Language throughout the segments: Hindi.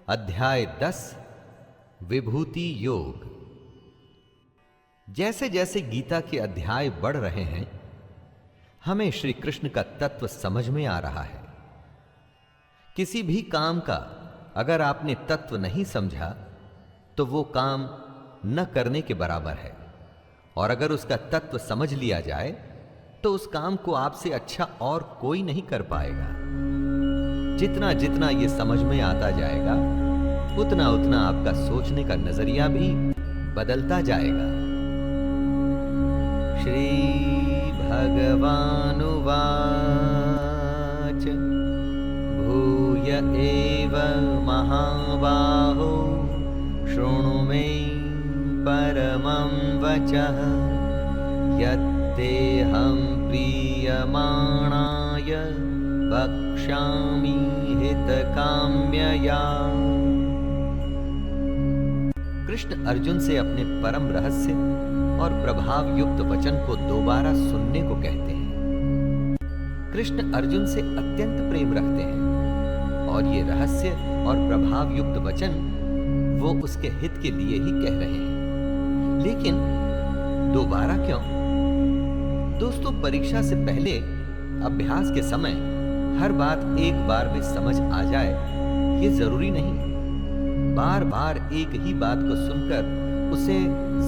अध्याय 10 विभूति योग। जैसे जैसे गीता के अध्याय बढ़ रहे हैं, हमें श्री कृष्ण का तत्व समझ में आ रहा है। किसी भी काम का अगर आपने तत्व नहीं समझा तो वो काम न करने के बराबर है, और अगर उसका तत्व समझ लिया जाए तो उस काम को आपसे अच्छा और कोई नहीं कर पाएगा। जितना जितना ये समझ में आता जाएगा, उतना उतना आपका सोचने का नजरिया भी बदलता जाएगा। श्री भगवानुवाच भूय एव महाबाहो शृणु मे परमं वचः यत्तेऽहं प्रीयमाणाय वक्ष्यामि हितकाम्यया। कृष्ण अर्जुन से अपने परम रहस्य और प्रभाव युक्त वचन को दोबारा सुनने को कहते हैं। कृष्ण अर्जुन से अत्यंत प्रेम रखते हैं और ये रहस्य और प्रभाव युक्त वचन वो उसके हित के लिए ही कह रहे हैं। लेकिन दोबारा क्यों? दोस्तों, परीक्षा से पहले अभ्यास के समय हर बात एक बार में समझ आ जाए ये जरूरी नहीं। बार बार एक ही बात को सुनकर उसे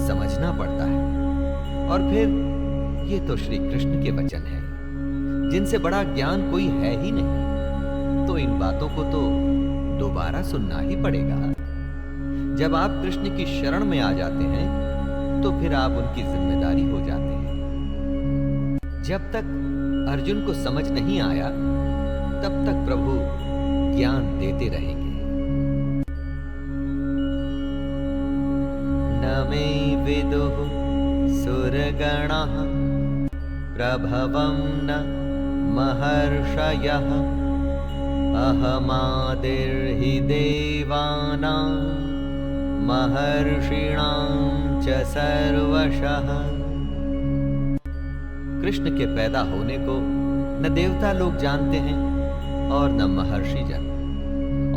समझना पड़ता है। और फिर ये तो श्री कृष्ण के वचन हैं, जिनसे बड़ा ज्ञान कोई है ही नहीं, तो इन बातों को तो दोबारा सुनना ही पड़ेगा। जब आप कृष्ण की शरण में आ जाते हैं तो फिर आप उनकी जिम्मेदारी हो जाते हैं। जब तक अर्जुन को समझ नहीं आया तब तक प्रभु ज्ञान देते रहेंगे। न मे विदुः सुरगणाः प्रभवं न महर्षयः अहमादिर्हि देवानां महर्षिणां च सर्वशः। कृष्ण के पैदा होने को न देवता लोग जानते हैं और न महर्षि जन,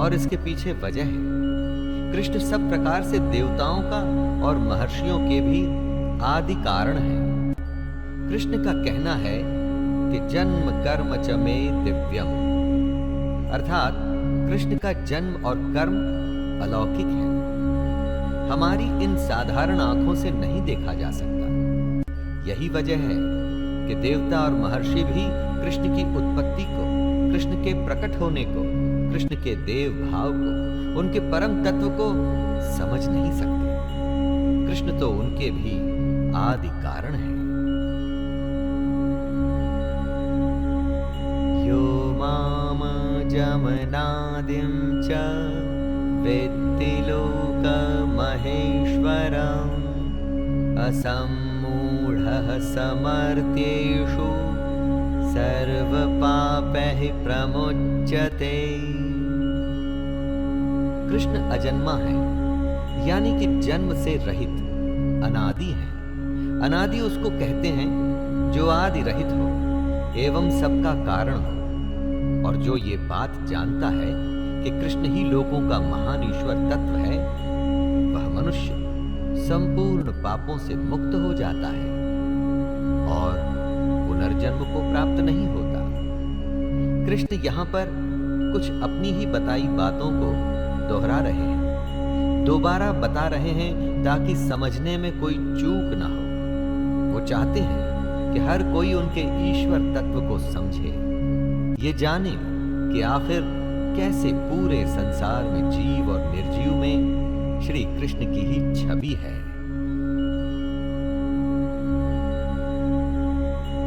और इसके पीछे वजह है कृष्ण सब प्रकार से देवताओं का और महर्षियों के भी आदि कारण है। कृष्ण का कहना है कि जन्म कर्म च मे दिव्यम, अर्थात कृष्ण का जन्म और कर्म अलौकिक है, हमारी इन साधारण आंखों से नहीं देखा जा सकता। यही वजह है कि देवता और महर्षि भी कृष्ण की उत्पत्ति को, कृष्ण के प्रकट होने को, कृष्ण के देव भाव को, उनके परम तत्व को समझ नहीं सकते। कृष्ण तो उनके भी आदि कारण है। यो माम जमनादिं च वेत्ति लोक महेश्वरम् असम्मूढ़ः समर्थ्येषु सर्वपापैः प्रमुच्यते। कृष्ण अजन्मा है, यानी कि जन्म से रहित, अनादि है। अनादि उसको कहते हैं जो आदि रहित हो एवं सबका कारण हो, और जो ये बात जानता है कि कृष्ण ही लोगों का महान ईश्वर तत्व है, वह मनुष्य संपूर्ण पापों से मुक्त हो जाता है और पुनर्जन्म को प्राप्त नहीं होता। कृष्ण यहां पर कुछ अपनी ही बताई बातों को दोहरा रहे हैं, दोबारा बता रहे हैं ताकि समझने में कोई चूक ना हो। वो चाहते हैं कि हर कोई उनके ईश्वर तत्व को समझे, ये जाने कि आखिर कैसे पूरे संसार में जीव और निर्जीव में श्री कृष्ण की ही छवि है।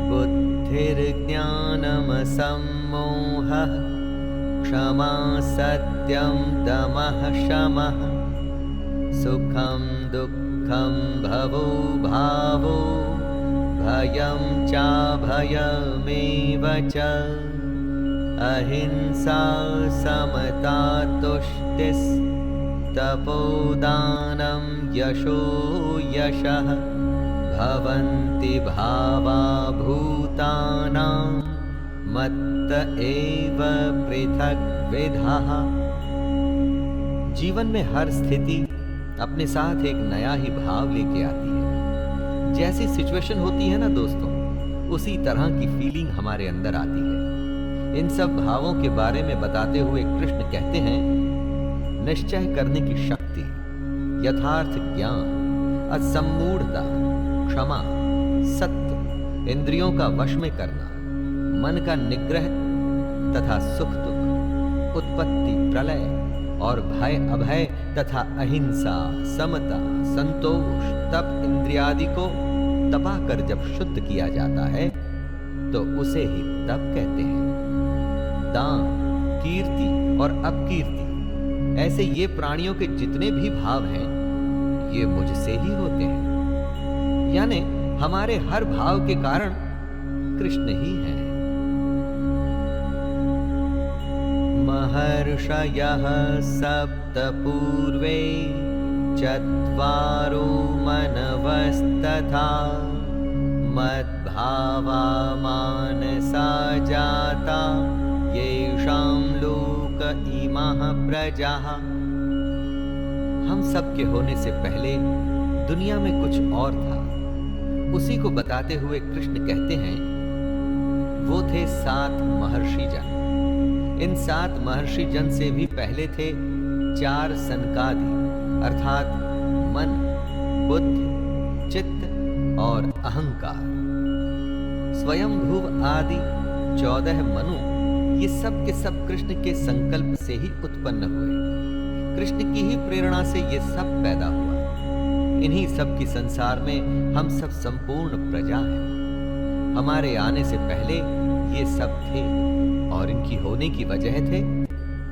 बुद्धिर्ज्ञानम् सम्मोहः क्षमा सत्यं दमः शमः सुखं दुःखं भवो भावो भयं चाभयमेव च अहिंसा समता तुष्टिस् तपोदानं यशो यशः भवन्ति भावा भूतानां मत्त एव पृथक् विधः। जीवन में हर स्थिति अपने साथ एक नया ही भाव लेके आती है। जैसी सिचुएशन होती है ना दोस्तों, उसी तरह की फीलिंग हमारे अंदर आती है। इन सब भावों के बारे में बताते हुए कृष्ण कहते हैं, निश्चय करने की शक्ति, यथार्थ ज्ञान, असम्मूढ़ता, क्षमा, सत्य, इंद्रियों का वश में करना, मन का निग्रह तथा सुख दुख, उत्पत्ति प्रलय और भय अभय तथा अहिंसा, समता, संतोष, तप इंद्रियादि को तपाकर जब शुद्ध किया जाता है तो उसे ही तप कहते हैं। दान, कीर्ति और अपकीर्ति, ऐसे ये प्राणियों के जितने भी भाव हैं ये मुझसे ही होते हैं। यानी हमारे हर भाव के कारण कृष्ण ही हैं। महर्षयः सप्त पूर्वे चत्वारो मनवस्तथा मद्भावा मानसा जाता येषां लोक इमाः प्रजाः। हम सब के होने से पहले दुनिया में कुछ और था, उसी को बताते हुए कृष्ण कहते हैं, वो थे 7 महर्षि जन। इन 7 महर्षि जन से भी पहले थे 4 सनकादि, अर्थात मन, बुद्धि, चित्त और अहंकार। स्वयंभुव आदि 14 मनु, ये सब के सब कृष्ण के संकल्प से ही उत्पन्न हुए। कृष्ण की ही प्रेरणा से ये सब पैदा हुआ। इन्हीं सब की संसार में हम सब संपूर्ण प्रजा हैं। हमारे आने से पहले ये सब थे और इनकी होने की वजह थे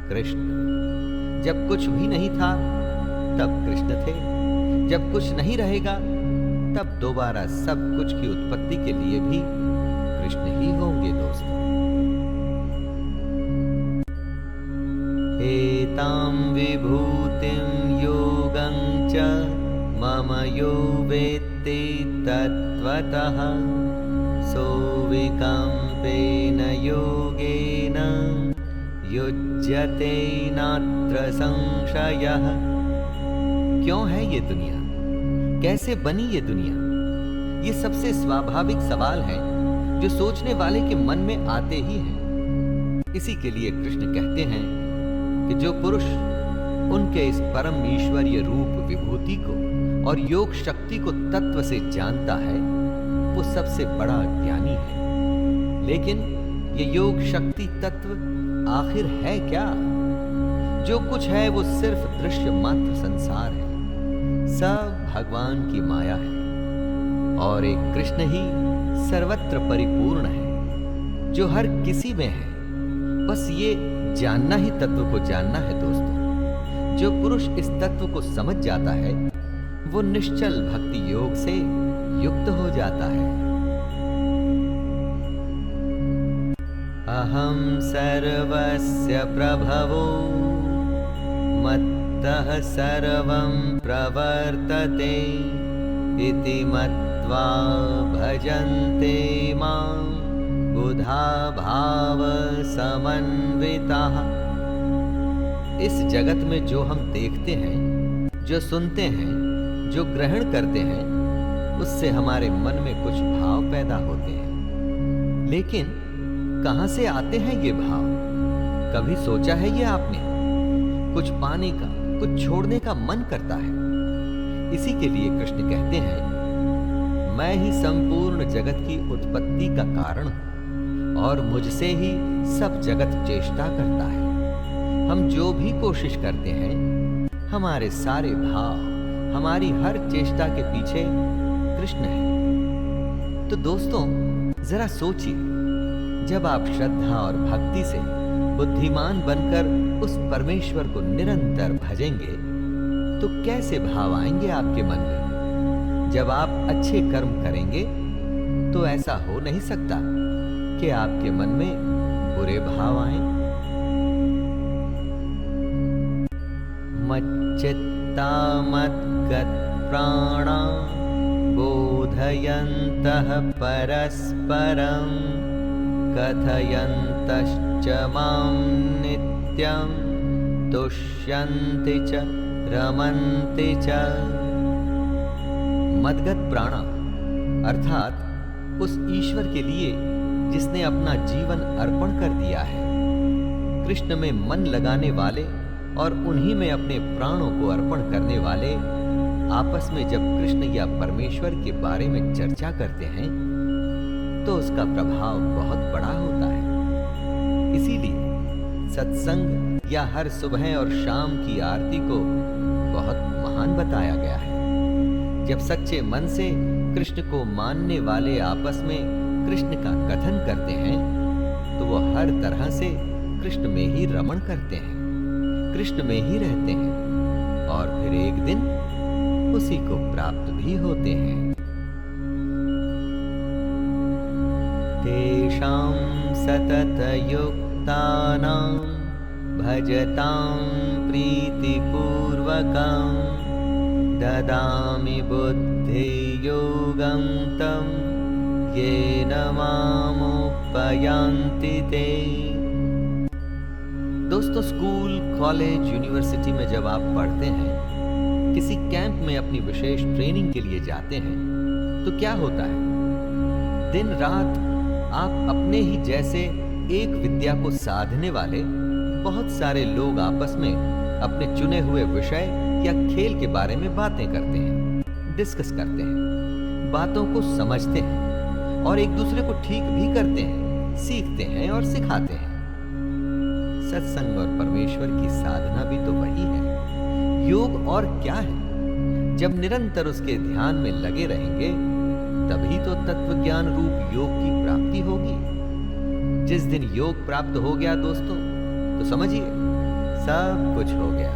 कृष्ण। जब कुछ भी नहीं था तब कृष्ण थे, जब कुछ नहीं रहेगा तब दोबारा सब कुछ की उत्पत्ति के लिए भी कृष्ण ही होंगे दोस्तों। एतां विभूतिं योगं च मम यो वेत्ति तत्त्वतः सोऽविकम्पेन योगेन युज्यते नात्र संशयः। क्यों है ये दुनिया, कैसे बनी ये दुनिया? ये सबसे स्वाभाविक सवाल हैं जो सोचने वाले के मन में आते ही हैं। इसी के लिए कृष्ण कहते हैं कि जो पुरुष उनके इस परम ईश्वरीय रूप विभूति को और योग शक्ति को तत्व से जानता है वो सबसे बड़ा ज्ञानी है। लेकिन ये योग शक्ति तत्व आखिर है क्या? जो कुछ है वो सिर्फ दृश्य मात्र संसार है, सब भगवान की माया है और एक कृष्ण ही सर्वत्र परिपूर्ण है जो हर किसी में है। बस ये जानना ही तत्व को जानना है दोस्तों। जो पुरुष इस तत्व को समझ जाता है वो निश्चल भक्ति योग से युक्त हो जाता है। अहम सर्वस्य प्रभवो मत्तः सर्वं प्रवर्तते इति मत्वा भजन्ते मां बुधा भाव समन्विताः। इस जगत में जो हम देखते हैं, जो सुनते हैं, जो ग्रहण करते हैं, उससे हमारे मन में कुछ भाव पैदा होते हैं। लेकिन कहां से आते हैं ये भाव? कभी सोचा है ये आपने? कुछ पाने का, कुछ छोड़ने का मन करता है। इसी के लिए कृष्ण कहते हैं, मैं ही संपूर्ण जगत की उत्पत्ति का कारण हूं और मुझसे ही सब जगत चेष्टा करता है। हम जो भी कोशिश करते हैं, हमारे सारे भाव, हमारी हर चेष्टा के पीछे कृष्ण है। तो दोस्तों जरा सोचिए, जब आप श्रद्धा और भक्ति से बुद्धिमान बनकर उस परमेश्वर को निरंतर भजेंगे तो कैसे भाव आएंगे आपके मन में? जब आप अच्छे कर्म करेंगे तो ऐसा हो नहीं सकता कि आपके मन में बुरे भाव आएं। मच्चित्ता मद्गत प्राणा बोधयन्तः परस्परं कथयन्तश्च मां नित्यं तुष्यन्ति च रमन्ति च। मदगत प्राणा अर्थात उस ईश्वर के लिए जिसने अपना जीवन अर्पण कर दिया है। कृष्ण में मन लगाने वाले और उन्हीं में अपने प्राणों को अर्पण करने वाले आपस में जब कृष्ण या परमेश्वर के बारे में चर्चा करते हैं तो उसका प्रभाव बहुत बड़ा होता है। इसीलिए सत्संग या हर सुबह और शाम की आरती को बहुत महान बताया गया है। जब सच्चे मन से कृष्ण को मानने वाले आपस में कृष्ण का कथन करते हैं तो वो हर तरह से कृष्ण में ही रमण करते हैं, कृष्ण में ही रहते हैं और फिर एक दिन उसी को प्राप्त भी होते हैं। तेषां सतत युक्तानां भजतां प्रीतिपूर्वकं ददामि बुद्धि योगं तं येन मामुपयान्ति ते। दोस्तों, स्कूल, कॉलेज, यूनिवर्सिटी में जब आप पढ़ते हैं, किसी कैंप में अपनी विशेष ट्रेनिंग के लिए जाते हैं तो क्या होता है? दिन रात आप अपने ही जैसे एक विद्या को साधने वाले बहुत सारे लोग आपस में अपने चुने हुए विषय या खेल के बारे में बातें करते हैं, डिस्कस करते हैं, बातों को समझते हैं और एक दूसरे को ठीक भी करते हैं, सीखते हैं और सिखाते हैं। सत्संग और परमेश्वर की साधना भी तो वही है। योग और क्या है? जब निरंतर उसके ध्यान में लगे रहेंगे तभी तो तत्वज्ञान रूप योग की प्राप्ति होगी। जिस दिन योग प्राप्त हो गया दोस्तों, तो समझिए सब कुछ हो गया।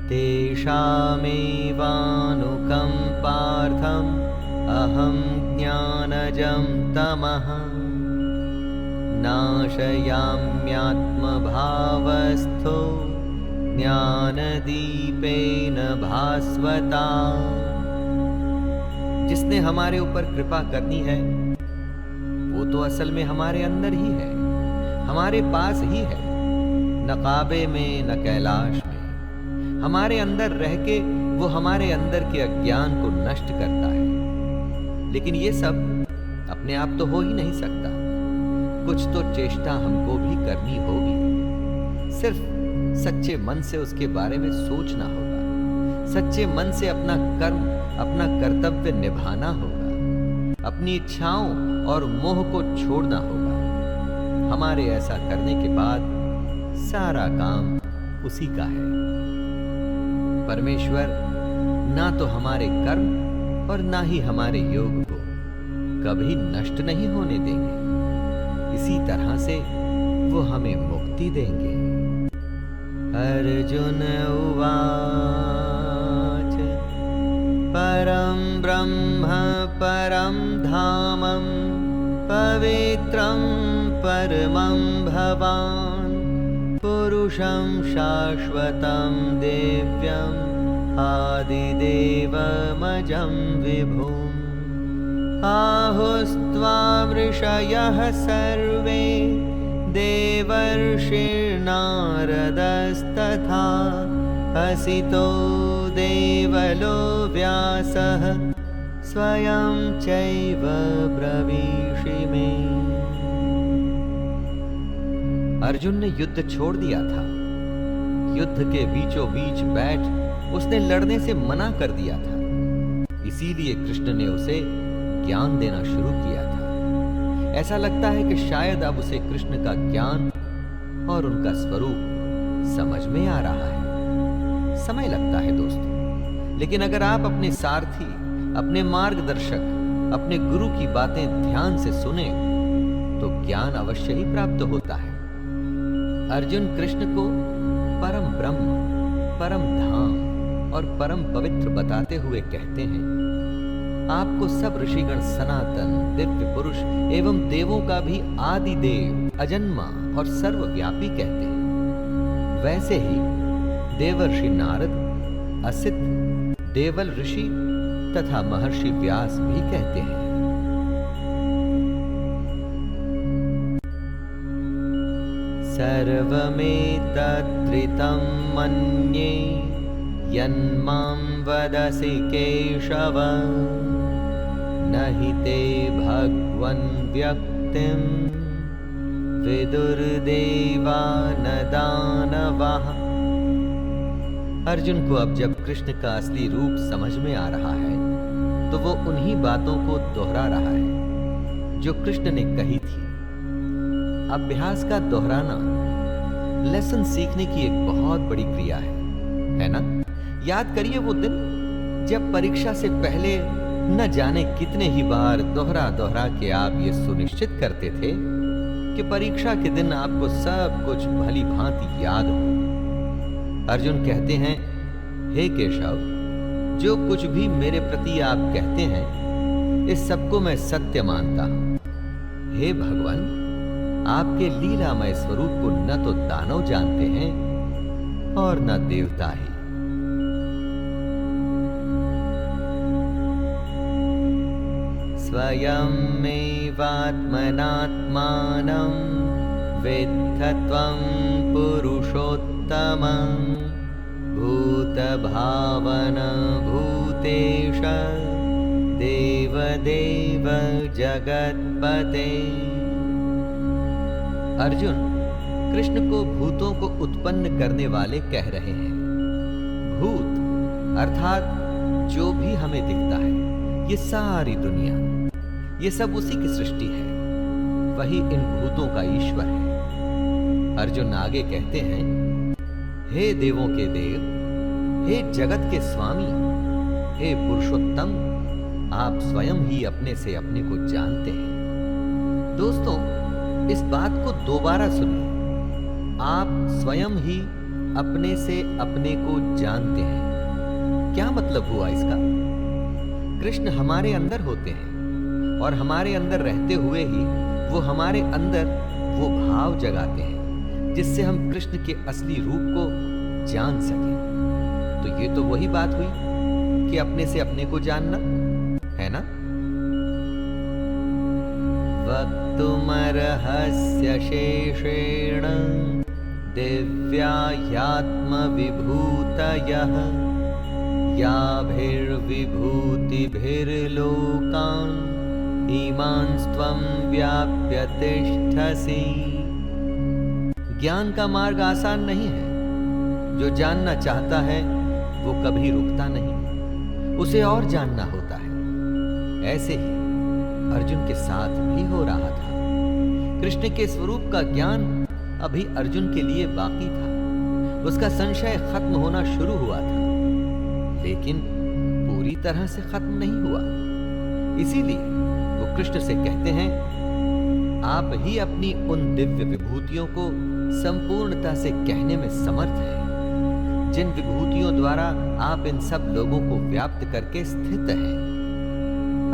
तेषामेवानुकंपार्थम् अहं ज्ञानजं तमः नाशयाम्यात्मभावस्थो ज्ञानदीपेन भास्वता। जिसने हमारे ऊपर कृपा करनी है वो तो असल में हमारे अंदर ही है, हमारे पास ही है, न काबे में न कैलाश में। हमारे अंदर रह के वो हमारे अंदर के अज्ञान को नष्ट करता है। लेकिन ये सब अपने आप तो हो ही नहीं सकता, कुछ तो चेष्टा हमको भी करनी होगी। सिर्फ सच्चे मन से उसके बारे में सोचना होगा, सच्चे मन से अपना कर्म, अपना कर्तव्य निभाना होगा, अपनी इच्छाओं और मोह को छोड़ना होगा। हमारे ऐसा करने के बाद सारा काम उसी का है। परमेश्वर ना तो हमारे कर्म और ना ही हमारे योग को कभी नष्ट नहीं होने देंगे। इसी तरह से वो हमें मुक्ति देंगे। अर्जुन उवाच परम ब्रह्म परम धामं पवित्रं परमं भवान् पुरुषं शाश्वतं दिव्यम् आदिदेवमजं विभुम् आहुस्त्वां ऋषयः सर्वे देवर्षिर्नारदस्तथा हसितो देवलो व्यासः स्वयं चैव ब्रवीषि मे। अर्जुन ने युद्ध छोड़ दिया था। युद्ध के बीचों बीच बैठ उसने लड़ने से मना कर दिया था। इसीलिए कृष्ण ने उसे ज्ञान देना शुरू किया था। ऐसा लगता है कि शायद अब उसे कृष्ण का ज्ञान और उनका स्वरूप समझ में आ रहा है। समय लगता है दोस्तों, लेकिन अगर आप अपने सारथी, अपने मार्गदर्शक, अपने गुरु की बातें ध्यान से सुने तो ज्ञान अवश्य ही प्राप्त होता है। अर्जुन कृष्ण को परम ब्रह्म, परम धाम और परम पवित्र बताते हुए कहते हैं, आपको सब ऋषिगण सनातन, दिव्य पुरुष एवं देवों का भी आदि देव, अजन्मा और सर्वव्यापी कहते हैं। वैसे ही देवर्षि नारद, असित, देवल ऋषि तथा महर्षि व्यास भी कहते हैं। सर्वमेतत्त्रितं मन्ये यन्मां वदसि केशव न हि ते भगवन् व्यक्तिं विदुर्देवा न दानवः। अर्जुन को अब जब कृष्ण का असली रूप समझ में आ रहा है तो वो उन्हीं बातों को दोहरा रहा है जो कृष्ण ने कही थी। अभ्यास का दोहराना लेसन सीखने की एक बहुत बड़ी क्रिया है ना? याद करिए वो दिन जब परीक्षा से पहले न जाने कितने ही बार दोहरा दोहरा के आप ये सुनिश्चित करते थे कि परीक्षा के दिन आपको सब कुछ भली भांति याद हो। अर्जुन कहते हैं, हे केशव, जो कुछ भी मेरे प्रति आप कहते हैं इस सबको मैं सत्य मानता हूं। हे भगवान, आपके लीलामय स्वरूप को न तो दानव जानते हैं और न देवता ही। स्वयमेवात्मनात्मानं विद्ध त्वं पुरुषोत्तमं भूतभावन भूतेश देवदेव जगत्पते। अर्जुन कृष्ण को भूतों को उत्पन्न करने वाले कह रहे हैं। भूत अर्थात जो भी हमें दिखता है, ये सारी दुनिया, ये सब उसी की सृष्टि है। वही इन भूतों का ईश्वर है। अर्जुन आगे कहते हैं, हे देवों के देव, हे जगत के स्वामी, हे पुरुषोत्तम, आप स्वयं ही अपने से अपने को जानते हैं। दोस्तों, इस बात को दोबारा सुनिए। आप स्वयं ही अपने से अपने को जानते हैं। क्या मतलब हुआ इसका? कृष्ण हमारे अंदर होते हैं और हमारे अंदर रहते हुए ही वो हमारे अंदर वो भाव जगाते हैं जिससे हम कृष्ण के असली रूप को जान सकें। तो ये तो वही बात हुई कि अपने से अपने को जानना, है ना? वक्तुमर्हस्य शेषेण दिव्याह्यात्मविभूतयः याभिर्विभूतिभिर्लोकान् इमांस्त्वं व्याप्य तिष्ठसि। ज्ञान का मार्ग आसान नहीं है। जो जानना चाहता है वो कभी रुकता नहीं, उसे और जानना होता है। ऐसे ही अर्जुन के साथ भी हो रहा था। कृष्ण के स्वरूप का ज्ञान अभी अर्जुन के लिए बाकी था। उसका संशय खत्म होना शुरू हुआ था, लेकिन पूरी तरह से खत्म नहीं हुआ। इसीलिए वो कृष्ण से कहते हैं, आप ही अपनी उन दिव्य विभूतियों को संपूर्णता से कहने में समर्थ हैं, जिन विभूतियों द्वारा आप इन सब लोगों को व्याप्त करके स्थित हैं।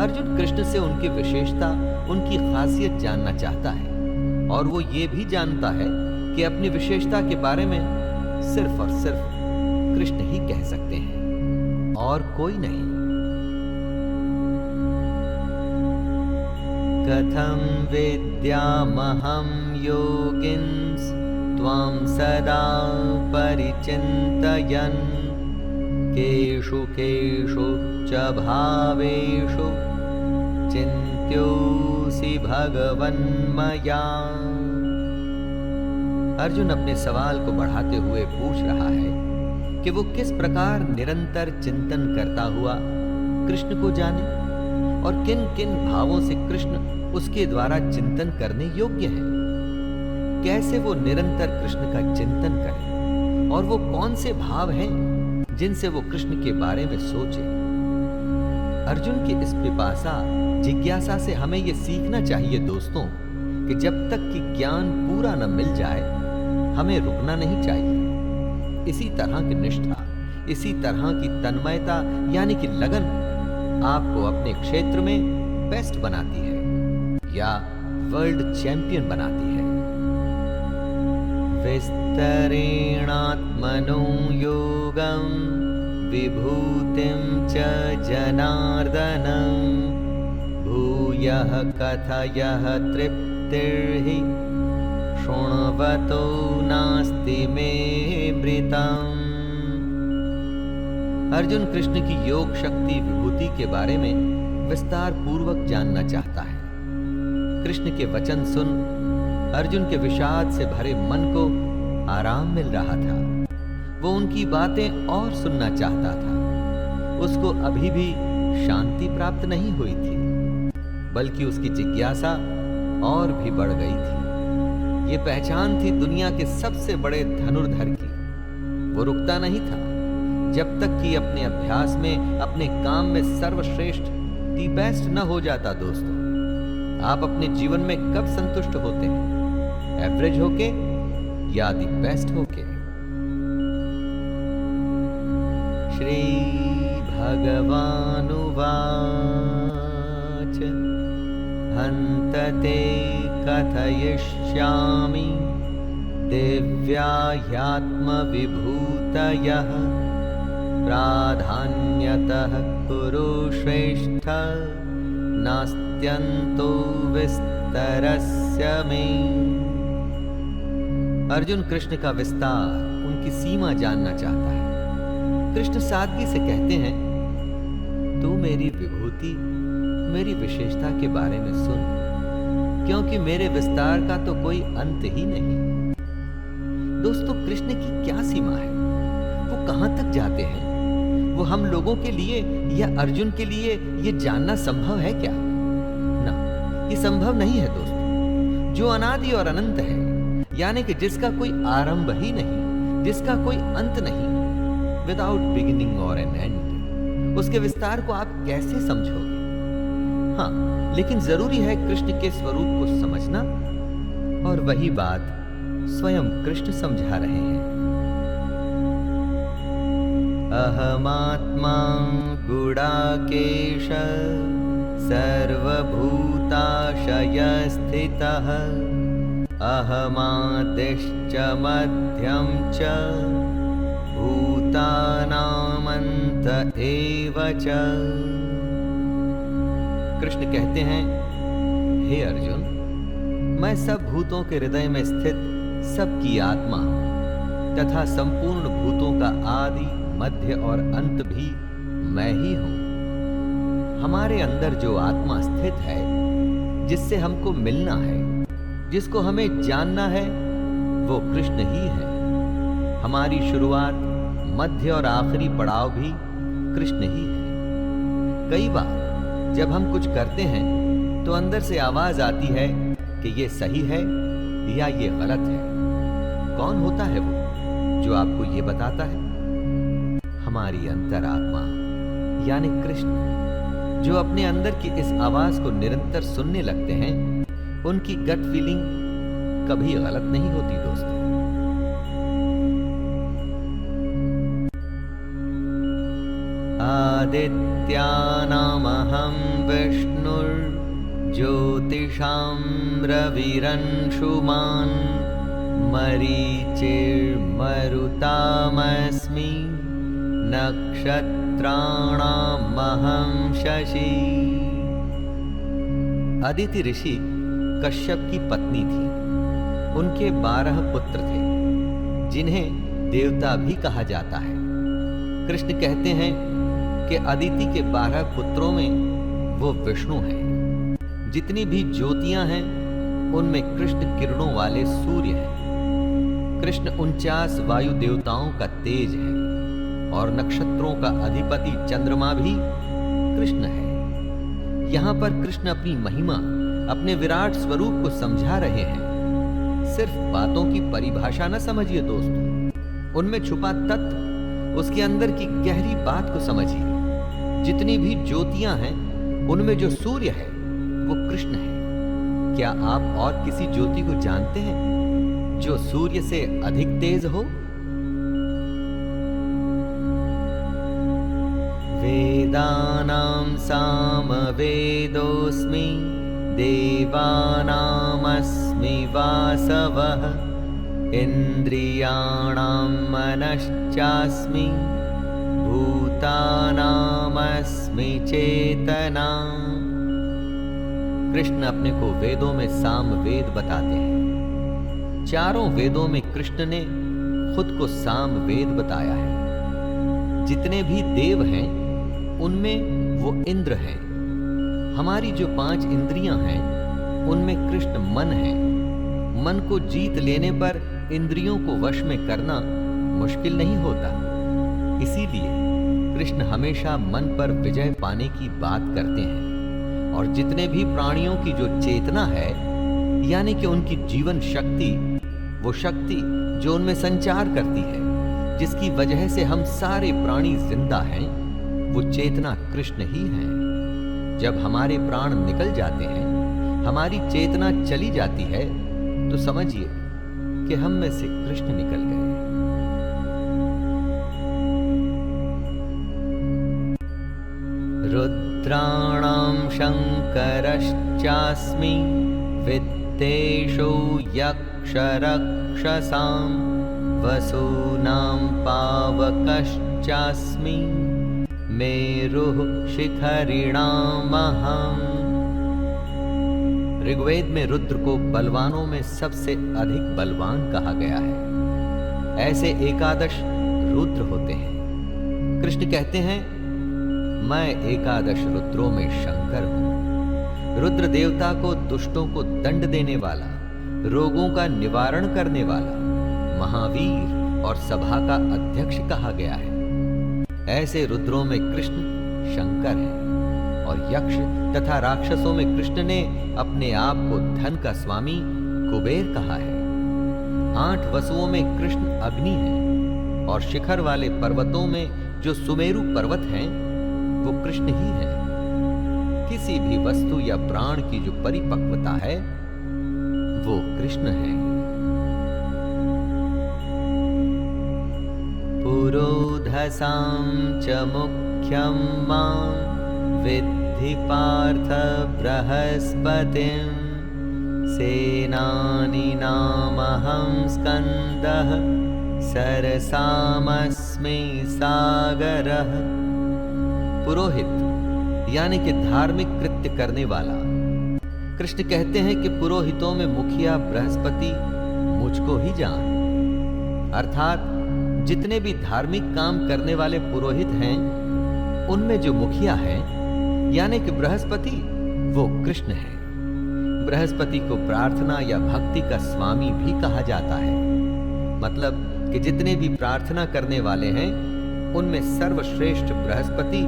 अर्जुन कृष्ण से उनकी विशेषता, उनकी खासियत जानना चाहता है, और वो ये भी जानता है कि अपनी विशेषता के बारे में सिर्फ और सिर्फ कृष्ण ही कह सकते हैं और कोई नहीं। कथं विद्यामहं योगिन्स त्वां सदा परिचिन्तयन् केषु केषु च भावेषु चिन्त्योऽसि भगवन्मया। अर्जुन अपने सवाल को बढ़ाते हुए पूछ रहा है कि वो किस प्रकार निरंतर चिंतन करता हुआ कृष्ण को जाने और किन किन भावों से कृष्ण उसके द्वारा चिंतन करने योग्य है। कैसे वो निरंतर कृष्ण का चिंतन करे और वो कौन से भाव हैं जिनसे वो कृष्ण के बारे में सोचे। अर्जुन की इस पिपासा, जिज्ञासा से हमें ये सीखना चाहिए दोस्तों कि जब तक कि ज्ञान पूरा न मिल जाए हमें रुकना नहीं चाहिए। इसी तरह की निष्ठा, इसी तरह की तन्मयता यानी कि लगन आपको अपने क्षेत्र में बेस्ट बनाती है या वर्ल्ड चैंपियन बनाती है। विस्तरेणात्मनो योगं विभूतिं च जनार्दन भूयः कथयः तृप्तिर्हि शृण्वतो नास्ति मे मृतम्। अर्जुन कृष्ण की योग शक्ति विभूति के बारे में विस्तार पूर्वक जानना चाहता है। कृष्ण के वचन सुन अर्जुन के विषाद से भरे मन को आराम मिल रहा था। वो उनकी बातें और सुनना चाहता था। उसको अभी भी शांति प्राप्त नहीं हुई थी, बल्कि उसकी जिज्ञासा और भी बढ़ गई थी। ये पहचान थी दुनिया के सबसे बड़े धनुर्धर की। वो रुकता नहीं था जब तक कि अपने अभ्यास में, अपने काम में सर्वश्रेष्ठ, दी बेस्ट न हो जाता। दोस्तों, आप अपने जीवन में कब संतुष्ट होते हैं? एवरेज होके या दी बेस्ट होके? श्री भगवानुवाच हन्तते कथयिष्यामि दिव्या ह्यात्मविभूतयः प्राधान्यतः कुरु श्रेष्ठ नास्त्यन्तो विस्तरस्य मे। अर्जुन कृष्ण का विस्तार, उनकी सीमा जानना चाहता है। कृष्ण सादगी से कहते हैं, तू मेरी विभूति, मेरी विशेषता के बारे में सुन, क्योंकि मेरे विस्तार का तो कोई अंत ही नहीं। दोस्तों, कृष्ण की क्या सीमा है? वो कहां तक जाते हैं? वो हम लोगों के लिए या अर्जुन के लिए ये जानना संभव है क्या? ना, ये संभव नहीं है दोस्तों। जो अनादि और अनंत है, यानी कि जिसका कोई आरंभ ही नहीं, जिसका कोई अंत नहीं, विदाउट बिगिनिंग और एन एंड, उसके विस्तार को आप कैसे समझोगे? हाँ, लेकिन जरूरी है कृष्ण के स्वरूप को समझना, और वही बात स्वयं कृष्ण समझा रहे हैं। अहमात्मा गुडाकेश सर्वभूताशयस्थितः अहमादिश्च मध्यं च भूतानामन्त एव च। कृष्ण कहते हैं, हे अर्जुन, मैं सब भूतों के हृदय में स्थित सबकी आत्मा हूं, तथा संपूर्ण भूतों का आदि, मध्य और अंत भी मैं ही हूं। हमारे अंदर जो आत्मा स्थित है, जिससे हमको मिलना है, जिसको हमें जानना है, वो कृष्ण ही है। हमारी शुरुआत, मध्य और आखिरी पड़ाव भी कृष्ण ही है। कई बार जब हम कुछ करते हैं तो अंदर से आवाज आती है कि ये सही है या ये गलत है। कौन होता है वो जो आपको ये बताता है? हमारी अंतरात्मा, यानी कृष्ण, जो अपने अंदर की इस आवाज को निरंतर सुनने लगते हैं। उनकी गट फीलिंग कभी गलत नहीं होती दोस्तों। आदित्यानामहं विष्णुर्ज्योतिषां रविरंशुमान् मरीचिर्मरुतामस्मि नक्षत्राणामहं शशि। अदिति ऋषि कश्यप की पत्नी थी। उनके 12 पुत्र थे, जिन्हें देवता भी कहा जाता है। कृष्ण कहते हैं कि अदिति के 12 पुत्रों में वो विष्णु हैं। जितनी भी ज्योतियां हैं, उनमें कृष्ण किरणों वाले सूर्य हैं। कृष्ण 49 वायु देवताओं का तेज है, और नक्षत्रों का अधिपति चंद्रमा भी कृष्ण है। यहां पर कृष्ण अपनी महिमा, अपने विराट स्वरूप को समझा रहे हैं। सिर्फ बातों की परिभाषा न समझिए दोस्तों, उनमें छुपा तत्व, उसके अंदर की गहरी बात को समझिए। जितनी भी ज्योतियां हैं, उनमें जो सूर्य है वो कृष्ण है। क्या आप और किसी ज्योति को जानते हैं जो सूर्य से अधिक तेज हो? वेदानां सामवेदोऽस्मि देवानामस्मि वासवः इन्द्रियाणां मनश्चास्मि भूतानामस्मि चेतना। कृष्ण अपने को वेदों में सामवेद बताते हैं। चारों वेदों में कृष्ण ने खुद को साम वेद बताया है। जितने भी देव हैं उनमें वो इंद्र हैं। हमारी जो 5 इंद्रियां हैं उनमें कृष्ण मन है। मन को जीत लेने पर इंद्रियों को वश में करना मुश्किल नहीं होता। इसीलिए कृष्ण हमेशा मन पर विजय पाने की बात करते हैं। और जितने भी प्राणियों की जो चेतना है, यानी कि उनकी जीवन शक्ति, वो शक्ति जो उनमें संचार करती है, जिसकी वजह से हम सारे प्राणी जिंदा हैं, वो चेतना कृष्ण ही है। जब हमारे प्राण निकल जाते हैं, हमारी चेतना चली जाती है, तो समझिए कि हम में से कृष्ण निकल गए। रुद्राणां शंकरश्चास्मि वित्तेषु यक्षरक्षसां वसूनां पावकश्चास्मि मेरुः शिखरिणामहम्। ऋग्वेद में रुद्र को बलवानों में सबसे अधिक बलवान कहा गया है। ऐसे 11 रुद्र होते हैं। कृष्ण कहते हैं, मैं 11 रुद्रों में शंकर हूं। रुद्र देवता को दुष्टों को दंड देने वाला, रोगों का निवारण करने वाला, महावीर और सभा का अध्यक्ष कहा गया है। ऐसे रुद्रों में कृष्ण शंकर है। और यक्ष तथा राक्षसों में कृष्ण ने अपने आप को धन का स्वामी कुबेर कहा है। 8 वसुओं में कृष्ण अग्नि है। और शिखर वाले पर्वतों में जो सुमेरु पर्वत हैं, वो कृष्ण ही है। किसी भी वस्तु या प्राण की जो परिपक्वता है, वो कृष्ण है। पुरोधसां च मुख्यं मां विद्धि पार्थ बृहस्पतिं सेनानीनामहं स्कन्दः सरसामस्मि सागरः। पुरोहित यानी कि धार्मिक कृत्य करने वाला। कृष्ण कहते हैं कि पुरोहितों में मुखिया बृहस्पति मुझको ही जान। अर्थात जितने भी धार्मिक काम करने वाले पुरोहित हैं, उनमें जो मुखिया है यानी कि बृहस्पति, वो कृष्ण है। बृहस्पति को प्रार्थना या भक्ति का स्वामी भी कहा जाता है। मतलब कि जितने भी प्रार्थना करने वाले हैं, उनमें सर्वश्रेष्ठ बृहस्पति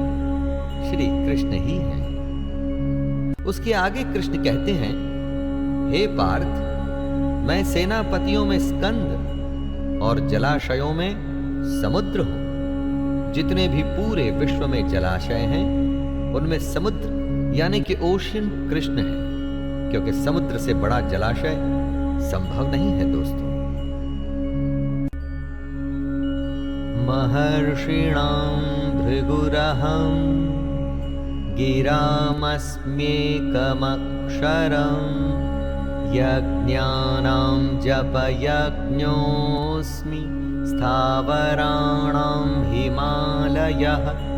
श्री कृष्ण ही हैं। उसके आगे कृष्ण कहते हैं, हे पार्थ, मैं सेनापतियों में स्कंद और जलाशयों में समुद्र हूं। जितने भी पूरे विश्व में जलाशय हैं, उनमें समुद्र यानी कि ओशियन कृष्ण है, क्योंकि समुद्र से बड़ा जलाशय संभव नहीं है दोस्तों। महर्षिणां भृगुरहं गिरामस्म्येकमक्षरं यज्ञानां जपयज्ञोऽस्मि स्थावराणां हिमालयः।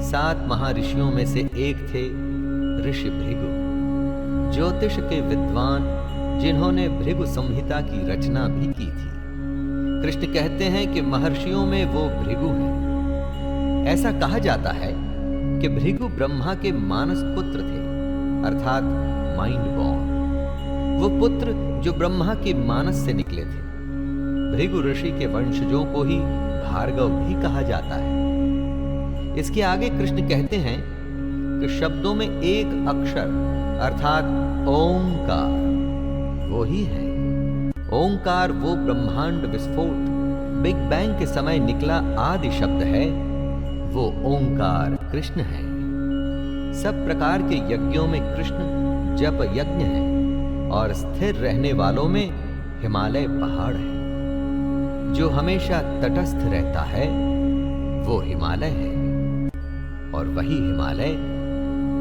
7 महर्षियों में से एक थे ऋषि भृगु, ज्योतिष के विद्वान, जिन्होंने भृगु संहिता की रचना भी की थी। कृष्ण कहते हैं कि महर्षियों में वो भृगु हैं। ऐसा कहा जाता है कि भृगु ब्रह्मा के मानस पुत्र थे, अर्थात माइंड बॉर्न। वो पुत्र जो ब्रह्मा के मानस से निकले थे। भृगु ऋषि के वंशजों को ही भार्गव भी कहा जाता है। इसके आगे कृष्ण कहते हैं कि शब्दों में एक अक्षर अर्थात ओंकार वो ही है। ओंकार वो ब्रह्मांड विस्फोट, बिग बैंग के समय निकला आदि शब्द है। वो ओंकार कृष्ण है। सब प्रकार के यज्ञों में कृष्ण जप यज्ञ है। और स्थिर रहने वालों में हिमालय पहाड़ है। जो हमेशा तटस्थ रहता है वो हिमालय है, और वही हिमालय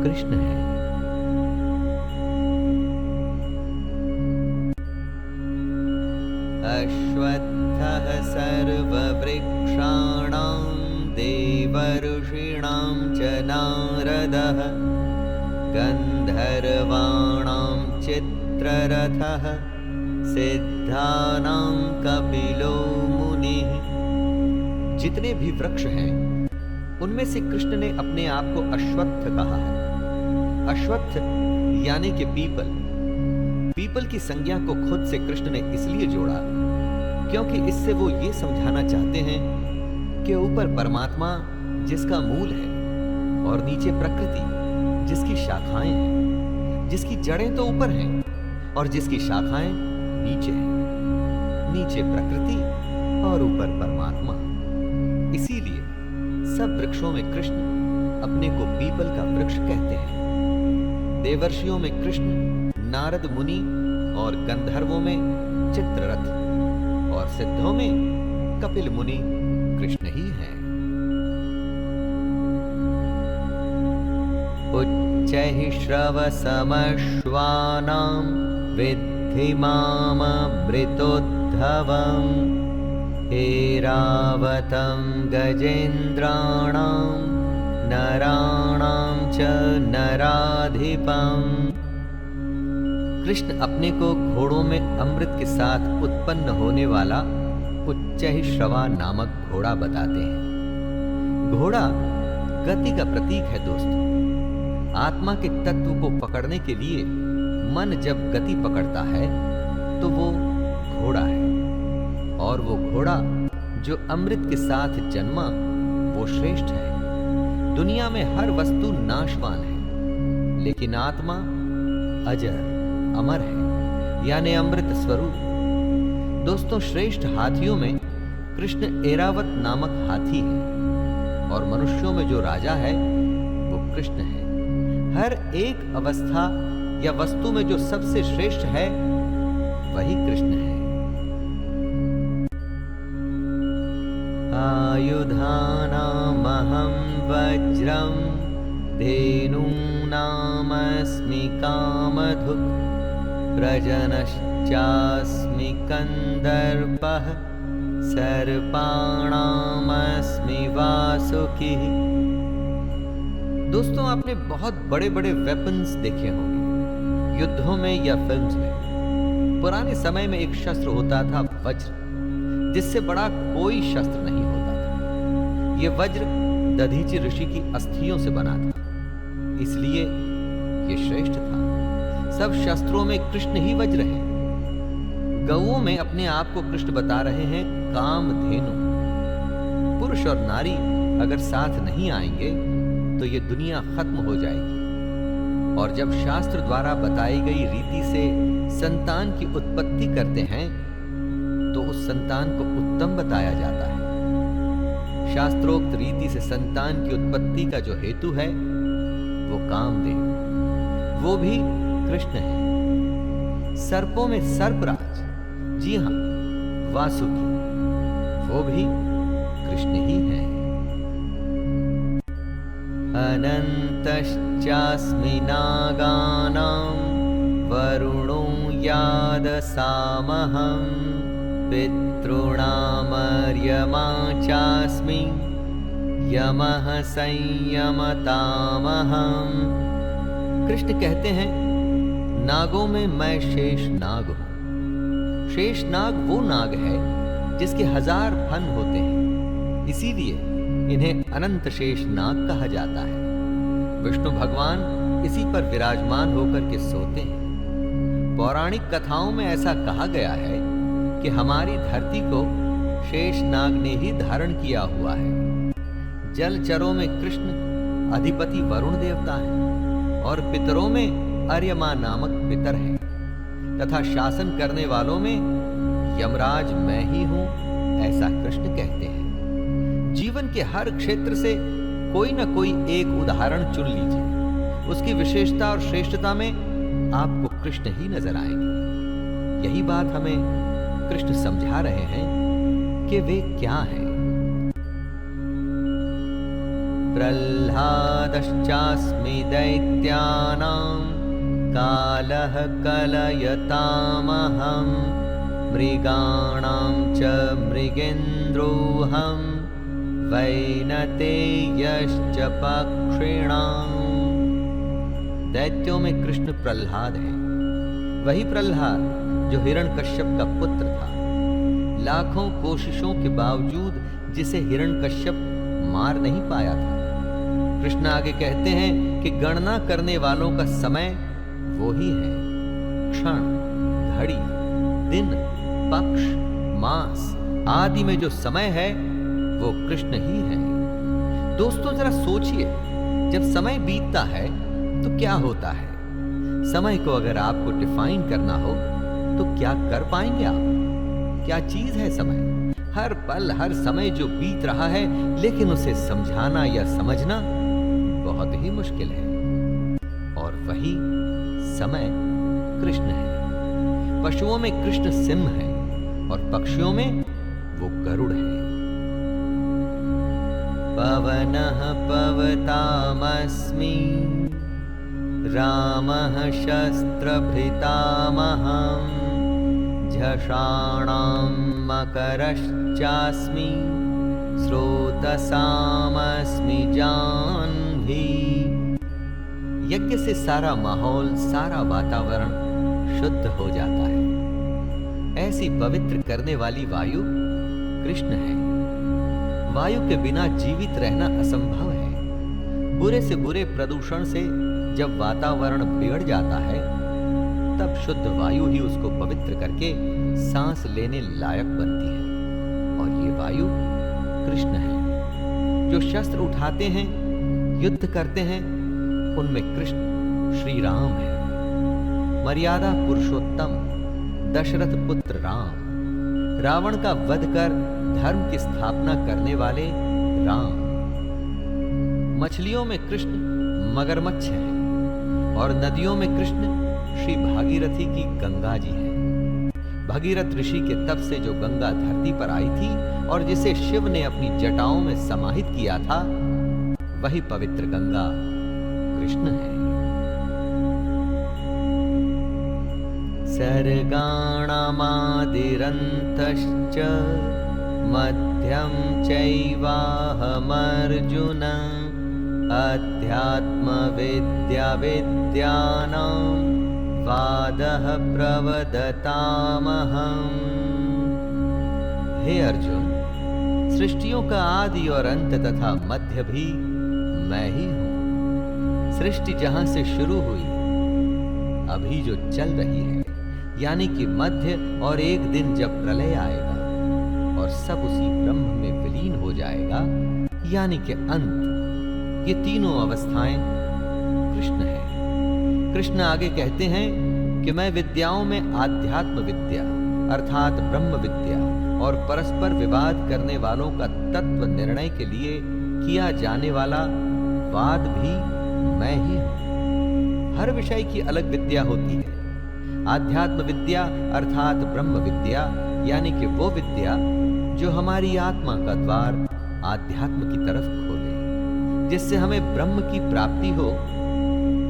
कृष्ण है। अश्वत्थः सर्ववृक्षाणां देवर्षीणां च नारदः गन्धर्वाणां चित्ररथः सिद्धानां कपिलो मुनिः। जितने भी वृक्ष हैं उनमें से कृष्ण ने अपने आप को अश्वत्थ कहा है। अश्वत्थ यानी कि पीपल। पीपल की संज्ञा को खुद से कृष्ण ने इसलिए जोड़ा क्योंकि इससे वो ये समझाना चाहते हैं कि ऊपर परमात्मा जिसका मूल है और नीचे प्रकृति जिसकी शाखाएं हैं, जिसकी जड़ें तो ऊपर हैं और जिसकी शाखाएं नीचे हैं। नीचे प्रकृति और ऊपर परमात्मा। इसीलिए सब वृक्षों में कृष्ण अपने को पीपल का वृक्ष कहते हैं। देवर्षियों में कृष्ण, नारद मुनि और गंधर्वों में चित्ररथ और सिद्धों में कपिल मुनि कृष्ण ही हैं। उच्चैः श्रवसमश्वानां विद्धि माममृतोद्धवम् ऐरावतं गजेन्द्राणां नराणां च नराधिपम्। कृष्ण अपने को घोड़ों में अमृत के साथ उत्पन्न होने वाला उच्चैः श्रवा नामक घोड़ा बताते हैं। घोड़ा गति का प्रतीक है दोस्तों। आत्मा के तत्व को पकड़ने के लिए मन जब गति पकड़ता है तो वो घोड़ा है, और वो घोड़ा जो अमृत के साथ जन्मा वो श्रेष्ठ है। दुनिया में हर वस्तु नाशवान है, लेकिन आत्मा अजर अमर है, यानी अमृत स्वरूप। दोस्तों, श्रेष्ठ हाथियों में कृष्ण ऐरावत नामक हाथी है, और मनुष्यों में जो राजा है वो कृष्ण है। हर एक अवस्था या वस्तु में जो सबसे श्रेष्ठ है वही कृष्ण है। आयुधानामहं वज्रं धेनूनामस्मि कामधुक् प्रजनश्चास्मि कन्दर्पः सर्पाणामस्मि वासुकिः। दोस्तों, आपने बहुत बड़े बड़े वेपन्स देखे होंगे युद्धों में या फिल्म्स में। पुराने समय में एक शस्त्र होता था वज्र, जिससे बड़ा कोई शस्त्र नहीं होता था। यह वज्र दधीचि ऋषि की अस्थियों से बना था, इसलिए यह श्रेष्ठ था। सब शस्त्रों में कृष्ण ही वज्र है। गौओं में अपने आप को कृष्ण बता रहे हैं कामधेनु। पुरुष और नारी अगर साथ नहीं आएंगे तो ये दुनिया खत्म हो जाएगी। और जब शास्त्र द्वारा बताई गई रीति से संतान की उत्पत्ति करते हैं तो उस संतान को उत्तम बताया जाता है। शास्त्रोक्त रीति से संतान की उत्पत्ति का जो हेतु है वो कामदेव, वो भी कृष्ण है। सर्पों में सर्पराज, जी हां, वासुकी, वो भी कृष्ण ही है। अनन्तश्चास्मि नागानां वरुणो यादसामहं पितॄणामर्यमा चास्मि यमः संयमतामहम्। कृष्ण कहते हैं, नागों में मैं शेष नाग हूं। शेष नाग वो नाग है जिसके 1000 फन होते हैं, इसीलिए इन्हें अनंत शेष नाग कहा जाता है। विष्णु भगवान इसी पर विराजमान होकर के सोते हैं। पौराणिक कथाओं में ऐसा कहा गया है कि हमारी धरती को शेष नाग ने ही धारण किया हुआ है। जलचरों में कृष्ण अधिपति वरुण देवता है, और पितरों में अर्यमा नामक पितर है, तथा शासन करने वालों में यमराज मैं ही हूं, ऐसा कृष्ण कहते हैं। जीवन के हर क्षेत्र से कोई ना कोई एक उदाहरण चुन लीजिए, उसकी विशेषता और श्रेष्ठता में आपको कृष्ण ही नजर आएंगे। यही बात हमें कृष्ण समझा रहे हैं कि वे क्या हैं। प्रह्लादश्चास्मि दैत्यानां कालः कलयतामहं मृगाणां च मृगेन्द्रोऽहं वैनतेयश्च पक्षिणाम्। दैत्यों में कृष्ण प्रह्लाद है, वही प्रह्लाद जो हिरण्यकश्यप का पुत्र था। लाखों कोशिशों के बावजूद जिसे हिरण्यकश्यप मार नहीं पाया था। कृष्ण आगे कहते हैं कि गणना करने वालों का समय वो ही है। क्षण, घड़ी, दिन, पक्ष, मास आदि में जो समय है वो कृष्ण ही है। दोस्तों जरा सोचिए, जब समय बीतता है तो क्या होता है? समय को अगर आपको डिफाइन करना हो तो क्या कर पाएंगे आप? क्या चीज है समय? हर पल हर समय जो बीत रहा है, लेकिन उसे समझाना या समझना बहुत ही मुश्किल है। और वही समय कृष्ण है। पशुओं में कृष्ण सिंह है और पक्षियों में वो गरुड़ है। पवनः पवतामस्मि, रामः शस्त्रभृतामहं, झषाणां मकरश्चास्मि, स्रोतसामस्मि जाह्नवी। यज्ञ से सारा माहौल, सारा वातावरण शुद्ध हो जाता है। ऐसी पवित्र करने वाली वायु कृष्ण है। वायु के बिना जीवित रहना असंभव है। बुरे से बुरे प्रदूषण से जब वातावरण बिगड़ जाता है, तब शुद्ध वायु ही उसको पवित्र करके सांस लेने लायक बनती है। और ये वायु कृष्ण है। जो शस्त्र उठाते हैं, युद्ध करते हैं, उनमें कृष्ण श्री राम है। मर्यादा पुरुषोत्तम दशरथ पुत्र राम, रावण का वध कर धर्म की स्थापना करने वाले राम। मछलियों में कृष्ण मगरमच्छ है और नदियों में कृष्ण श्री भागीरथी की गंगा जी है। भगीरथ ऋषि के तप से जो गंगा धरती पर आई थी और जिसे शिव ने अपनी जटाओं में समाहित किया था, वही पवित्र गंगा कृष्ण है। सर्गाणामादिरन्तश्च मध्यं चैवाहमर्जुन, अध्यात्मविद्याविद्यानां वादः प्रवदतामहम्। हे अर्जुन, सृष्टियों का आदि और अंत तथा मध्य भी मैं ही हूं। सृष्टि जहां से शुरू हुई, अभी जो चल रही है, यानी कि मध्य, और एक दिन जब प्रलय आएगा और सब उसी ब्रह्म में विलीन हो जाएगा, यानी कि अंत, ये तीनों अवस्थाएं कृष्ण है। कृष्ण आगे कहते हैं कि मैं विद्याओं में आध्यात्म विद्या अर्थात ब्रह्म विद्या और परस्पर विवाद करने वालों का तत्व निर्णय के लिए किया जाने वाला वाद भी मैं ही हूं। हर विषय की अलग विद्या होती है। आध्यात्म विद्या अर्थात ब्रह्म विद्या, यानी कि वो विद्या जो हमारी आत्मा का द्वार आध्यात्म की तरफ खोले, जिससे हमें ब्रह्म की प्राप्ति हो,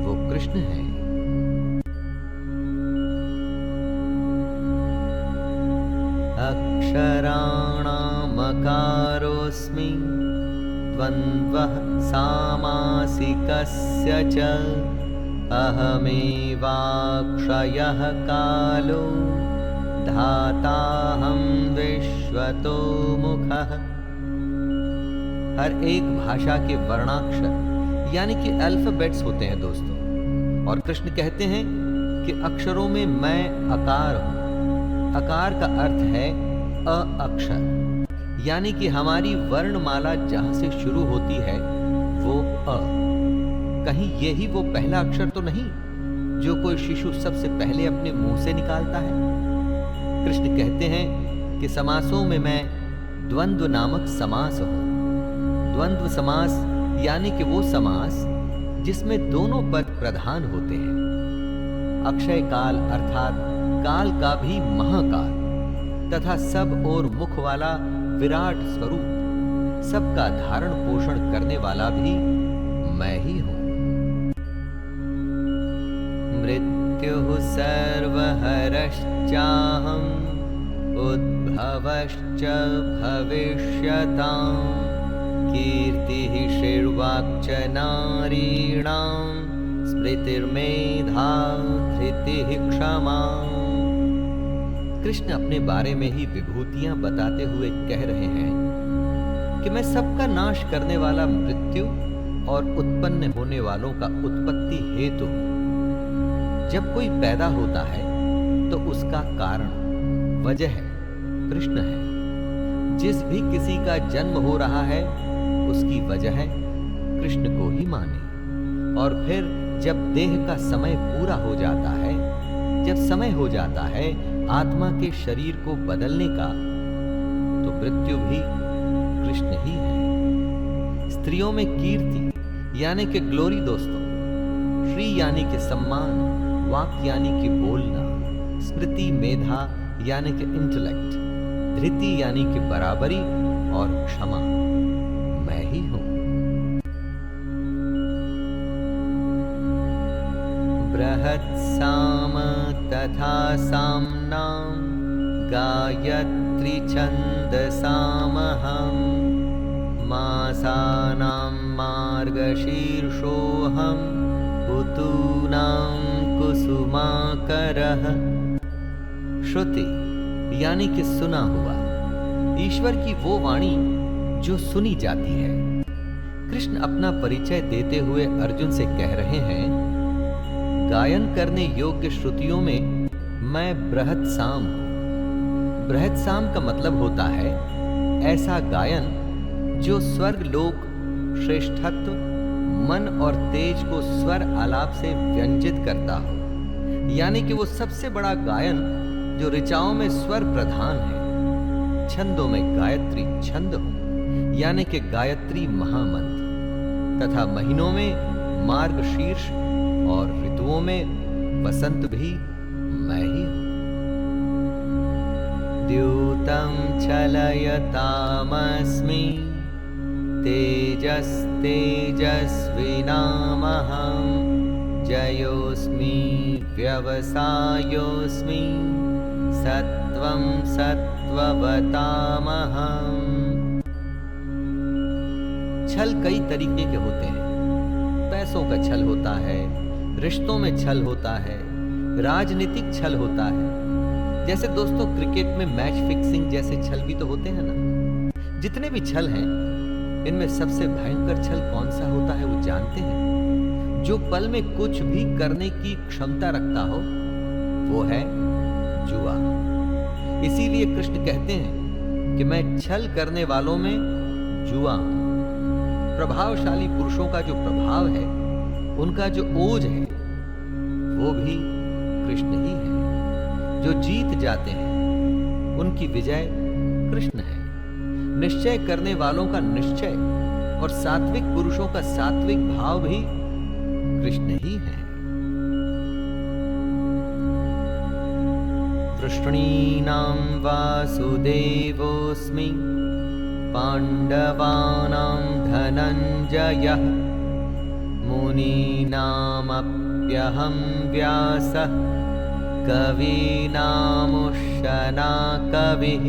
वो कृष्ण है। अक्षराणामकारोऽस्मि, द्वन्द्वः सामासिकस्य च, अहमेवाक्षयः कालो, धाताहं विश्वतो मुखः। हर एक भाषा के वर्णाक्षर यानी कि अल्फाबेट्स होते हैं दोस्तों, और कृष्ण कहते हैं कि अक्षरों में मैं अकार हूं। अकार का अर्थ है अ अक्षर, यानी कि हमारी वर्णमाला जहां से शुरू होती है वो अ। कहीं यही वो पहला अक्षर तो नहीं जो कोई शिशु सबसे पहले अपने मुंह से निकालता है? कृष्ण कहते हैं कि समासों में मैं द्वंद्व नामक समास हूं। द्वंद्व समास यानी कि वो समास जिसमें दोनों पद प्रधान होते हैं। अक्षय काल अर्थात काल का भी महाकाल तथा सब और मुख वाला विराट स्वरूप, सबका धारण पोषण करने वाला भी मैं ही हूं। मृत्युः सर्वहरश्चाहम्, उद्भवश्च भविष्यताम्, कीर्तिः श्रीर्वाक्च नारीणाम्, स्मृतिर्मेधा धृतिः क्षमा। कृष्ण अपने बारे में ही विभूतियां बताते हुए कह रहे हैं कि मैं सबका नाश करने वाला मृत्यु और उत्पन्न होने वालों का उत्पत्ति हेतु हूं। जब कोई पैदा होता है तो उसका कारण, वजह कृष्ण है। जिस भी किसी का जन्म हो रहा है उसकी वजह कृष्ण को ही माने। और फिर जब देह का समय पूरा हो जाता है, जब समय हो जाता है आत्मा के शरीर को बदलने का, तो मृत्यु भी कृष्ण ही है। स्त्रियों में कीर्ति यानी कि ग्लोरी दोस्तों, श्री यानी कि सम्मान, वाक यानी कि बोलना, स्मृति मेधा यानी कि इंटेलेक्ट, धृति यानी कि बराबरी और क्षमा मैं ही हूं। बृहत्साम तथा साम्नां गायत्री छन्दसामहं मासानां मार्गशीर्षोऽहं ऋतूनां कुसुमाकरः। श्रुति यानी कि सुना हुआ, ईश्वर की वो वाणी जो सुनी जाती है। कृष्ण अपना परिचय देते हुए अर्जुन से कह रहे हैं, गायन करने योग्य श्रुतियों में मैं बृहत्साम हूं। बृहत्साम का मतलब होता है ऐसा गायन जो स्वर्ग लोक श्रेष्ठत्व, मन और तेज को स्वर आलाप से व्यंजित करता हो, यानी कि वो सबसे बड़ा गायन जो ऋचाओं में स्वर प्रधान है। छंदों में गायत्री छंद हो, यानी कि गायत्री महामंत्र, तथा महीनों में मार्गशीर्ष और ऋतुओं में वसंत भी मैं ही हूं। द्यूतं छलयतामस्मि तेजस्तेजस्विनामहं जयोस्मि व्यवसायोस्मि सत्वं सत्ववतामहं। छल कई तरीके के होते हैं। पैसों का छल होता है, रिश्तों में छल होता है, राजनीतिक छल होता है। जैसे दोस्तों क्रिकेट में मैच फिक्सिंग जैसे छल भी तो होते हैं ना। जितने भी छल हैं, इनमें सबसे भयंकर छल कौन सा होता है वो जानते हैं? जो पल में कुछ भी करने की क्षमता रखता हो, वो है जुआ। इसीलिए कृष्ण कहते हैं कि मैं छल करने वालों में जुआ हूं। प्रभावशाली पुरुषों का जो प्रभाव है, उनका जो ओज है, वो भी कृष्ण ही है। जो जीत जाते हैं उनकी विजय कृष्ण है। निश्चय करने वालों का निश्चय और सात्विक पुरुषों का सात्विक भाव भी कृष्ण ही है। वृष्णीनां वासुदेवोऽस्मि पाण्डवानां धनञ्जयः मुनीनामप्यहं व्यासः कवीनामुशना कविः।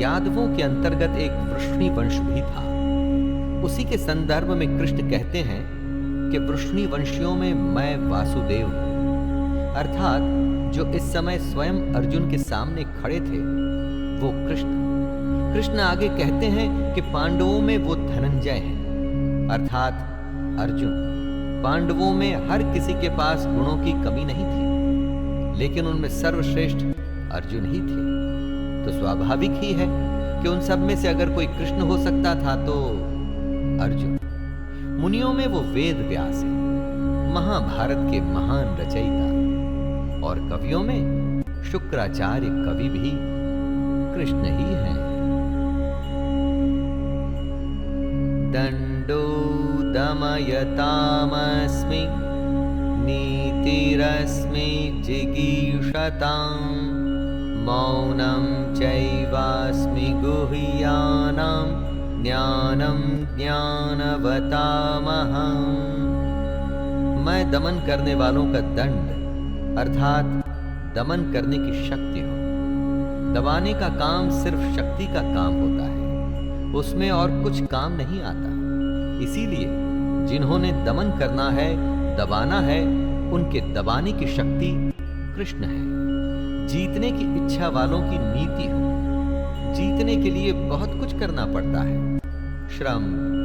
यादवों के अंतर्गत एक वृष्णि वंश भी था। उसी के संदर्भ में कृष्ण कहते हैं कि वृष्णि वंशियों में मैं वासुदेव हूं। अर्थात जो इस समय स्वयं अर्जुन के सामने खड़े थे वो कृष्ण। कृष्ण आगे कहते हैं कि पांडवों में वो धनंजय हैं, अर्थात अर्जुन। पांडवों में हर किसी के पास गुणों की कमी नहीं थी, लेकिन उनमें सर्वश्रेष्ठ अर्जुन ही थे। तो स्वाभाविक ही है कि उन सब में से अगर कोई कृष्ण हो सकता था तो अर्जुन। मुनियों में वो वेद व्यास है, महाभारत के महान रचयिता। और कवियों में शुक्राचार्य कवि भी कृष्ण ही हैं। दंडो दमयतामस्मि नीतिरस्मि जिगीषतां मौनं चैवास्मि गुह्यानां ज्ञानं ज्ञानवतामहं। मैं दमन करने वालों का दंड अर्थात दमन करने की शक्ति हूं। दबाने का काम सिर्फ शक्ति का काम होता है, उसमें और कुछ काम नहीं आता। इसीलिए जिन्होंने दमन करना है, दबाना है, उनके दबाने की शक्ति कृष्ण है। जीतने की इच्छा वालों की नीति हो। जीतने के लिए बहुत कुछ करना पड़ता है, श्रम,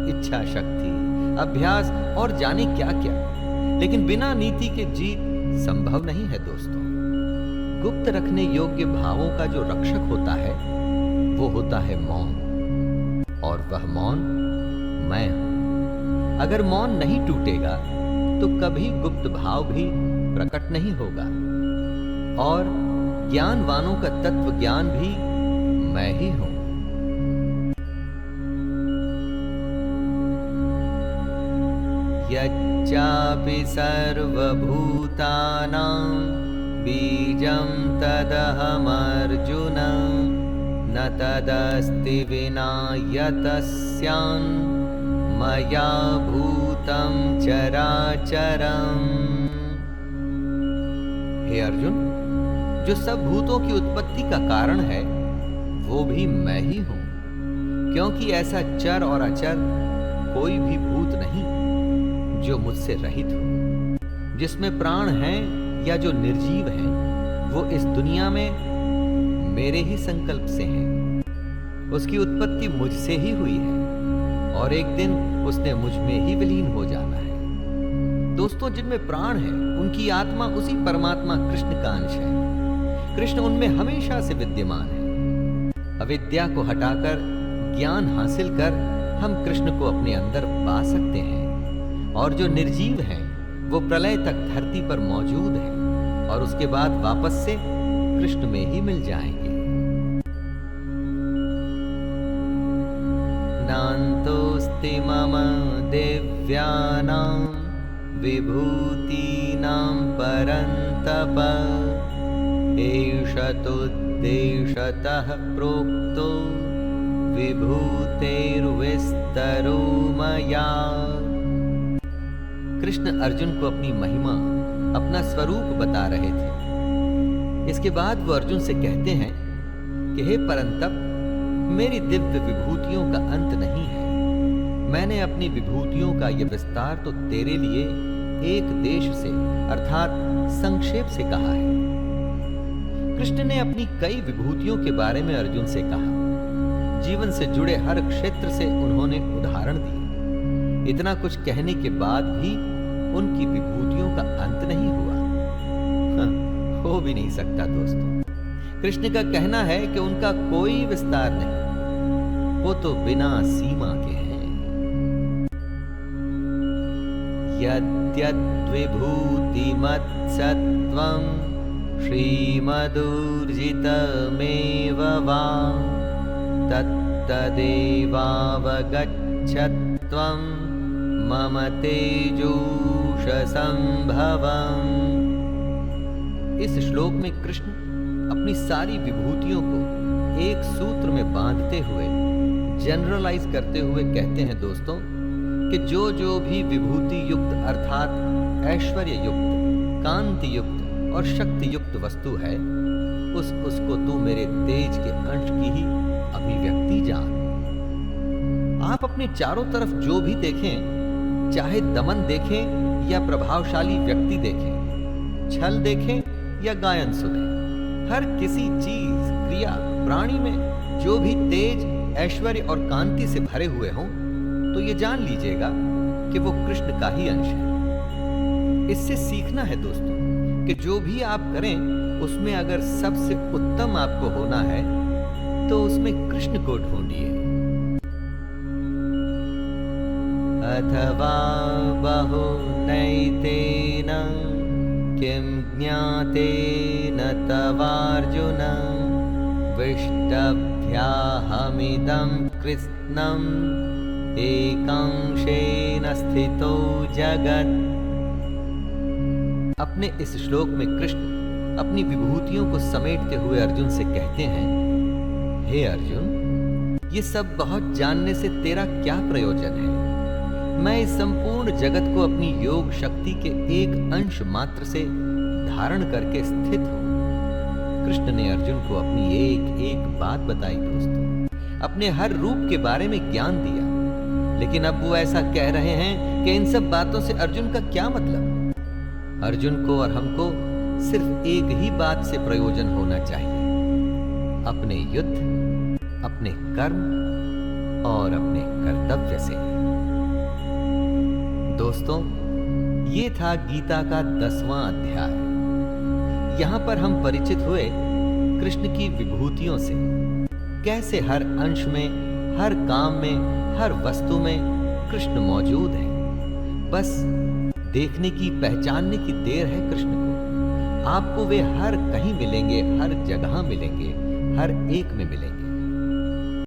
इच्छा शक्ति, अभ्यास और जाने क्या क्या, लेकिन बिना नीति के जीत संभव नहीं है दोस्तों। गुप्त रखने योग्य भावों का जो रक्षक होता है वो होता है मौन, और वह मौन मैं हूं। अगर मौन नहीं टूटेगा तो कभी गुप्त भाव भी प्रकट नहीं होगा, और ज्ञानवानों का तत्व ज्ञान भी मैं ही हूं। यच्चापि सर्वभूतानां बीजं तदहमर्जुन न तदस्ति विना यतस्यान् मया भूतं चराचरम्। हे अर्जुन, जो सब भूतों की उत्पत्ति का कारण है वो भी मैं ही हूं, क्योंकि ऐसा चर और अचर कोई भी भूत नहीं जो मुझसे रहित हो। जिसमें प्राण हैं या जो निर्जीव हैं वो इस दुनिया में मेरे ही संकल्प से हैं। उसकी उत्पत्ति मुझसे ही हुई है और एक दिन उसने मुझ में ही विलीन हो जाना है। दोस्तों, जिनमें प्राण है उनकी आत्मा उसी परमात्मा कृष्ण का अंश है। कृष्ण उनमें हमेशा से विद्यमान है। अविद्या को हटाकर ज्ञान हासिल कर हम कृष्ण को अपने अंदर पा सकते हैं, और जो निर्जीव हैं वो प्रलय तक धरती पर मौजूद हैं और उसके बाद वापस से कृष्ण में ही मिल जाएंगे। नान्तोऽस्ति मम दिव्यानां विभूतीनां परन्तप एष तुद्देशतः प्रोक्तो विभूतेर्विस्तरो मया। कृष्ण अर्जुन को अपनी महिमा, अपना स्वरूप बता रहे थे। इसके बाद वो अर्जुन से कहते हैं कि हे परंतप, मेरी दिव्य विभूतियों का अंत नहीं है। मैंने अपनी विभूतियों का यह विस्तार तो तेरे लिए एक देश से अर्थात संक्षेप से कहा है। कृष्ण ने अपनी कई विभूतियों के बारे में अर्जुन से कहा। जीवन से जुड़े हर क्षेत्र से उन्होंने उदाहरण दिए। इतना कुछ कहने के बाद भी उनकी विभूतियों का अंत नहीं हुआ। हो भी नहीं सकता दोस्तों। कृष्ण का कहना है कि उनका कोई विस्तार नहीं, वो तो बिना सीमा के हैं। यद्यद्विभूतिमत्सत्त्वं श्रीमदूर्जितमेव वा तत्तदेवावगच्छत्वं मम तेजोषसंभवम्। इस श्लोक में कृष्ण अपनी सारी विभूतियों को एक सूत्र में बांधते हुए, जनरलाइज करते हुए कहते हैं दोस्तों कि जो जो भी विभूति युक्त अर्थात ऐश्वर्य युक्त, कांति युक्त और शक्ति युक्त वस्तु है उसको तू मेरे तेज के अंश की ही अभिव्यक्ति जान। आप अपने चारों तरफ जो भी देखें, चाहे दमन देखें या प्रभावशाली व्यक्ति देखें, छल देखें या गायन सुने, हर किसी चीज, क्रिया, प्राणी में जो भी तेज, ऐश्वर्य और कांति से भरे हुए हों तो ये जान लीजिएगा कि वो कृष्ण का ही अंश है। इससे सीखना है दोस्तों कि जो भी आप करें उसमें अगर सबसे उत्तम आपको होना है तो उसमें कृष्ण को ढूंढिए। अथवा बहुनैतेन किं ज्ञातेन तवार्जुन विष्टभ्याहमिदं कृत्स्नम् एकांशेन स्थितो जगत्। अपने इस श्लोक में कृष्ण अपनी विभूतियों को समेटते हुए अर्जुन से कहते हैं, हे अर्जुन, ये सब बहुत जानने से तेरा क्या प्रयोजन है? मैं इस संपूर्ण जगत को अपनी योग शक्ति के एक अंश मात्र से धारण करके स्थित हूं। कृष्ण ने अर्जुन को अपनी एक एक बात बताई दोस्तों, अपने हर रूप के बारे में ज्ञान दिया। लेकिन अब वो ऐसा कह रहे हैं कि इन सब बातों से अर्जुन का क्या मतलब? अर्जुन को और हमको सिर्फ एक ही बात से प्रयोजन होना चाहिए, अपने युद्ध, अपने कर्म और अपने कर्तव्य से। दोस्तों, ये था गीता का 10वां अध्याय। यहां पर हम परिचित हुए कृष्ण की विभूतियों से, कैसे हर अंश में, हर काम में, हर वस्तु में कृष्ण मौजूद है। बस देखने की, पहचानने की देर है कृष्ण को। आपको वे हर कहीं मिलेंगे, हर जगह मिलेंगे, हर एक में मिलेंगे।